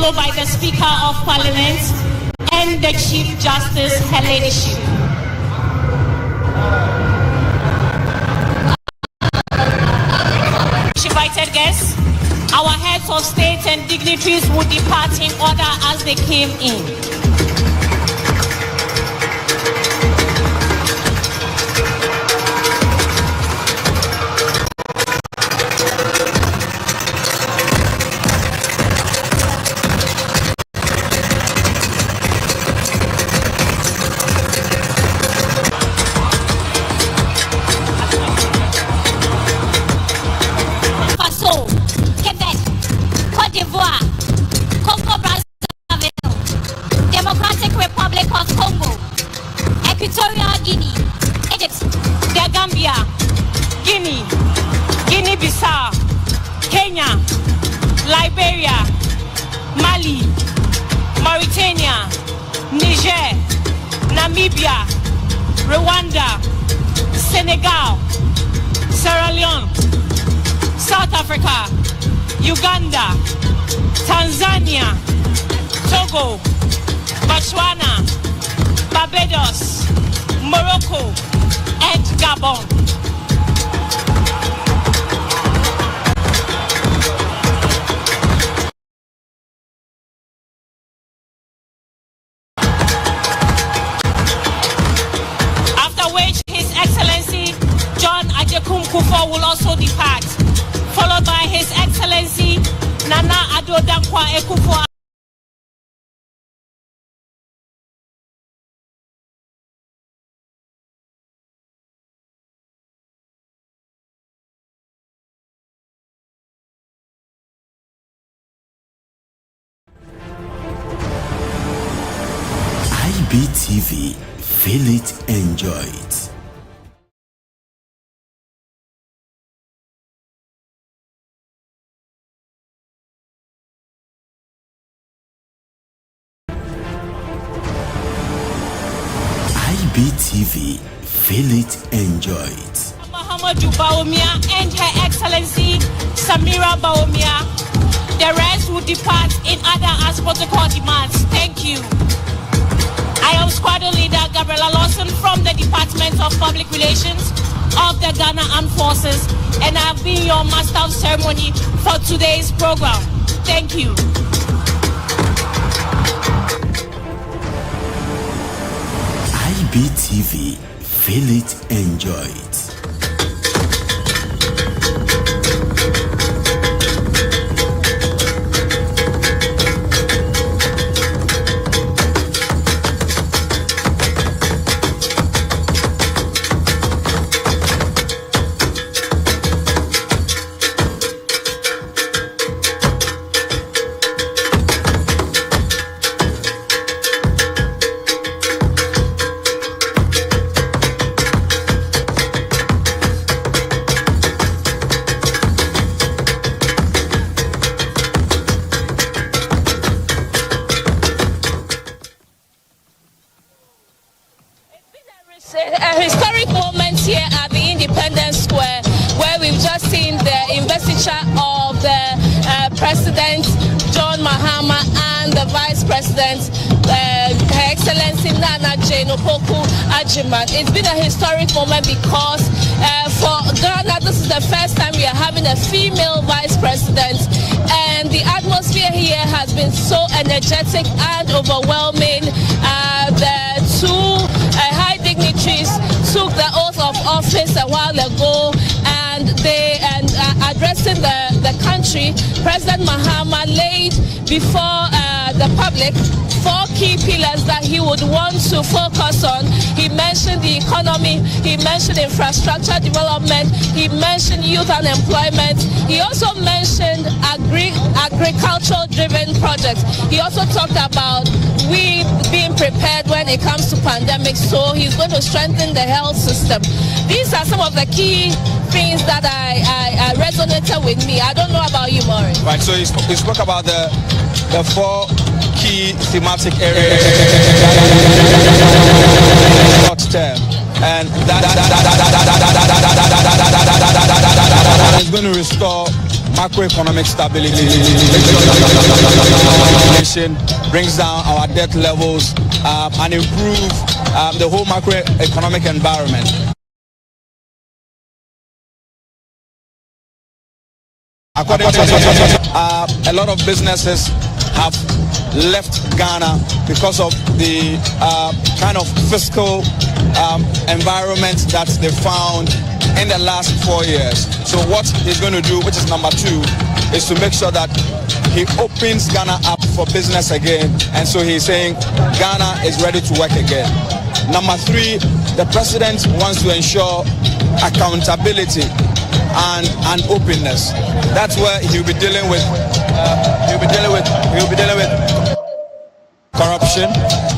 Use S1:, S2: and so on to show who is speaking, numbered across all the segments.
S1: followed by the Speaker of Parliament and the Chief Justice, her ladyship. Invited guests, our heads of state and dignitaries will depart in order as they came in. Guinea-Bissau, Kenya, Liberia, Mali, Mauritania, Niger, Namibia, Rwanda, Senegal, Sierra Leone, South Africa, Uganda, Tanzania, Togo, Botswana, Barbados, Morocco, and Gabon. Kufo will also depart, followed by His Excellency Nana Addo Dankwa Akufo.
S2: IBTV, feel it, enjoy it. IBTV, feel it, enjoy it.
S1: Muhammadu Bawumia and Her Excellency Samira Bawumia. The rest will depart in other as protocol demands. Thank you. I am Squadron Leader Gabriela Lawson from the Department of Public Relations of the Ghana Armed Forces, and I have been your master of ceremony for today's program. Thank you.
S2: IBTV, feel it, enjoy it.
S3: A historic moment here at the Independence Square, where we've just seen the investiture of the President John Mahama and the Vice President, Her Excellency Nana Jane Opoku Ajiman. It's been a historic moment because for Ghana, this is the first time we are having a female Vice President, and the atmosphere here has been so energetic and overwhelming. The two high dignitaries took the oath of office a while ago, and they addressing the country. President Mahama laid before the public 4 key pillars that he would want to focus on. He mentioned the economy, he mentioned infrastructure development, he mentioned youth unemployment, he also mentioned agricultural driven projects. He also talked about we being prepared when it comes to pandemics, so he's going to strengthen the health system. These are some of the key things that I resonated with me. I don't know about you, Maureen.
S4: Right, so he spoke about the 4 key thematic areas short term, and that is going to restore macroeconomic stability, make sure that inflation brings down our debt levels, and improve the whole macroeconomic environment. According to a lot of businesses have left Ghana because of the kind of fiscal environment that they found in the last 4 years. So what he's going to do, which is number 2, is to make sure that he opens Ghana up for business again. And so he's saying Ghana is ready to work again. Number 3, the president wants to ensure accountability and openness. That's where he'll be dealing with corruption,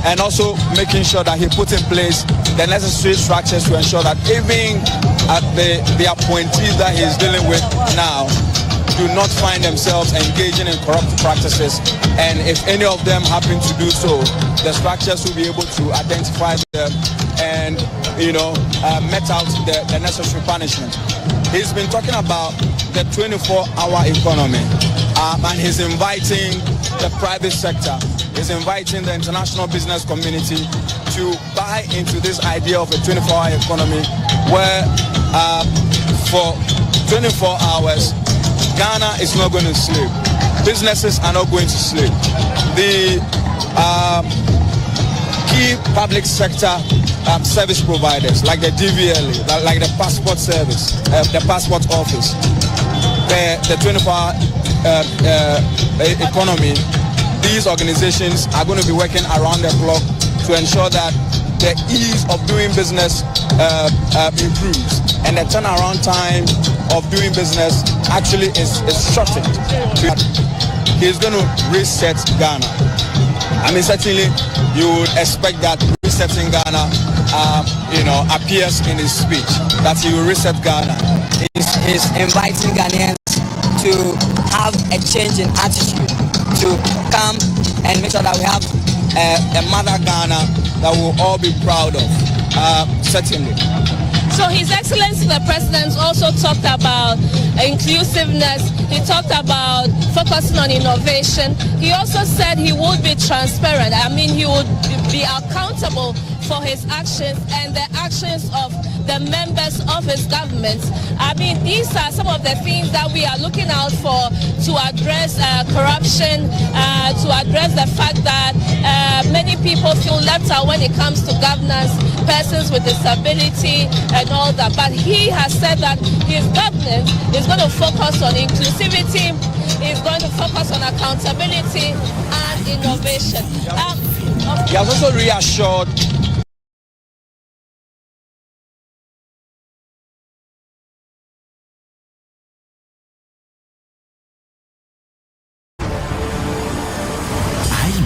S4: and also making sure that he puts in place the necessary structures to ensure that even the appointees that he's dealing with now do not find themselves engaging in corrupt practices, and if any of them happen to do so, the structures will be able to identify them and met out the necessary punishment. He's been talking about the 24-hour economy, and he's inviting the private sector, he's inviting the international business community to buy into this idea of a 24-hour economy where for 24 hours Ghana is not going to sleep. Businesses are not going to sleep. The key public sector service providers like the DVLA, like the passport service, the passport office, the 24-hour economy, these organizations are going to be working around the clock to ensure that the ease of doing business improves, and the turnaround time of doing business actually is shortened. He's going to reset Ghana. I mean, certainly you would expect that resetting Ghana, appears in his speech, that he will reset Ghana.
S5: He's inviting Ghanaians to have a change in attitude, to come and make sure that we have
S4: a mother Ghana that we'll all be proud of, certainly.
S3: So His Excellency the President also talked about inclusiveness. He talked about focusing on innovation. He also said he would be transparent. I mean, he would be accountable for his actions and the actions of the members of his government. I mean, these are some of the things that we are looking out for to address corruption, to address the fact that many people feel left out when it comes to governance, persons with disability and all that. But he has said that his government is going to focus on inclusivity, is going to focus on accountability and innovation.
S4: He has also reassured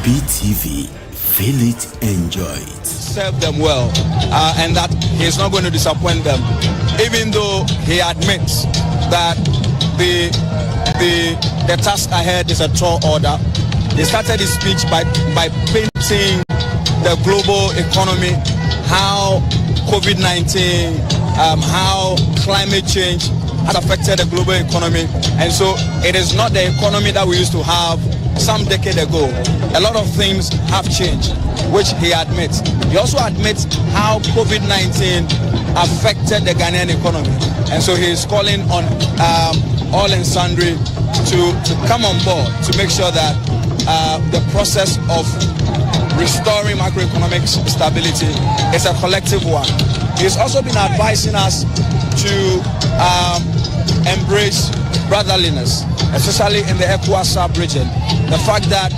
S2: IBTV, feel it, enjoy it.
S4: Serve them well, and that he's not going to disappoint them, even though he admits that the task ahead is a tall order. He started his speech by painting the global economy, how COVID-19, how climate change has affected the global economy. And so it is not the economy that we used to have some decade ago. A lot of things have changed, which he admits. He also admits how COVID-19 affected the Ghanaian economy. And so he is calling on all and sundry to come on board to make sure that the process of restoring macroeconomic stability is a collective one. He's also been advising us to embrace brotherliness, especially in the ECOWAS sub-region. The fact that,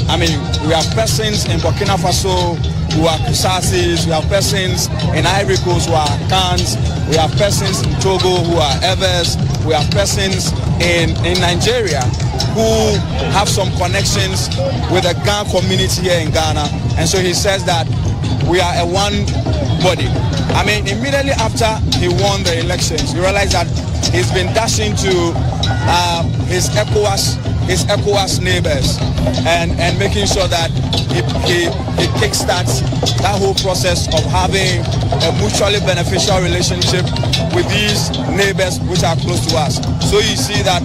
S4: I mean, we have persons in Burkina Faso who are Kusasis, we have persons in Ivory Coast who are Kans, we have persons in Togo who are Evers, we have persons in Nigeria who have some connections with the Gan community here in Ghana. And so he says that we are a one body. I mean, immediately after he won the elections, you realize that he's been dashing to his ECOWAS his ECOWAS neighbors and making sure that he kickstarts that whole process of having a mutually beneficial relationship with these neighbors which are close to us. So you see that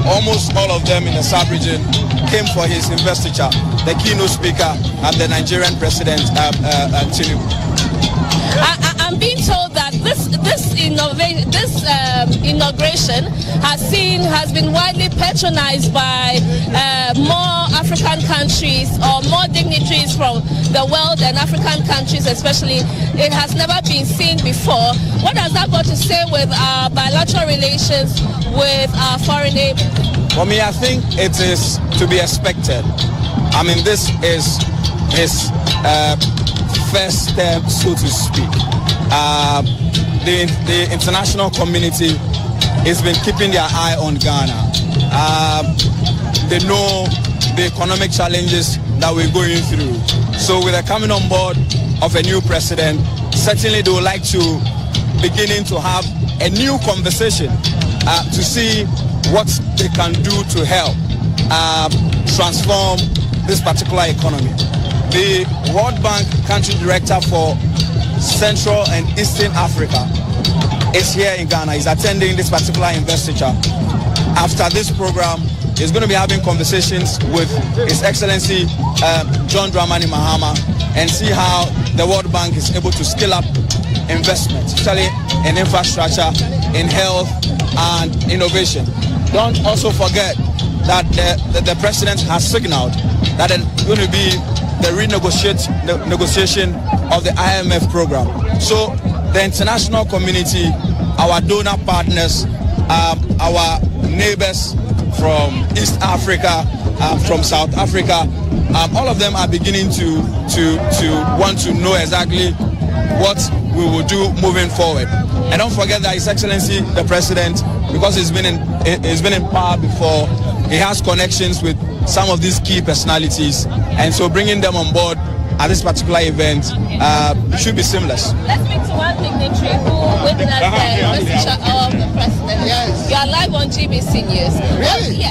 S4: almost all of them in the sub-region came for his investiture, the keynote speaker and the Nigerian president, Tinubu.
S3: I'm being told that this inauguration has been widely patronized by more African countries or more dignitaries from the world and African countries especially. It has never been seen before. What has that got to say with our bilateral relations with our foreign neighbors?
S4: For me, I think it is to be expected. I mean, this is his first step, so to speak. The international community has been keeping their eye on Ghana. They know the economic challenges that we're going through. So with the coming on board of a new president, certainly they would like to beginning to have a new conversation to see what they can do to help transform this particular economy. The World Bank Country Director for Central and Eastern Africa is here in Ghana. He's attending this particular investiture. After this program, he's going to be having conversations with His Excellency John Dramani Mahama and see how the World Bank is able to scale up investment, especially in infrastructure, in health and innovation. Don't also forget that the president has signaled that it's going to be the negotiation of the IMF program. So the international community, our donor partners, our neighbors from East Africa, from South Africa, all of them are beginning to want to know exactly what we will do moving forward. And don't forget that His Excellency the President, because he's been in power before, he has connections with some of these key personalities, and so bringing them on board at this particular event should be seamless.
S3: Let's speak to one dignitary who witnessed the investiture of the president.
S6: Yes.
S3: You are live on GBC News.
S6: Really?
S3: Yes.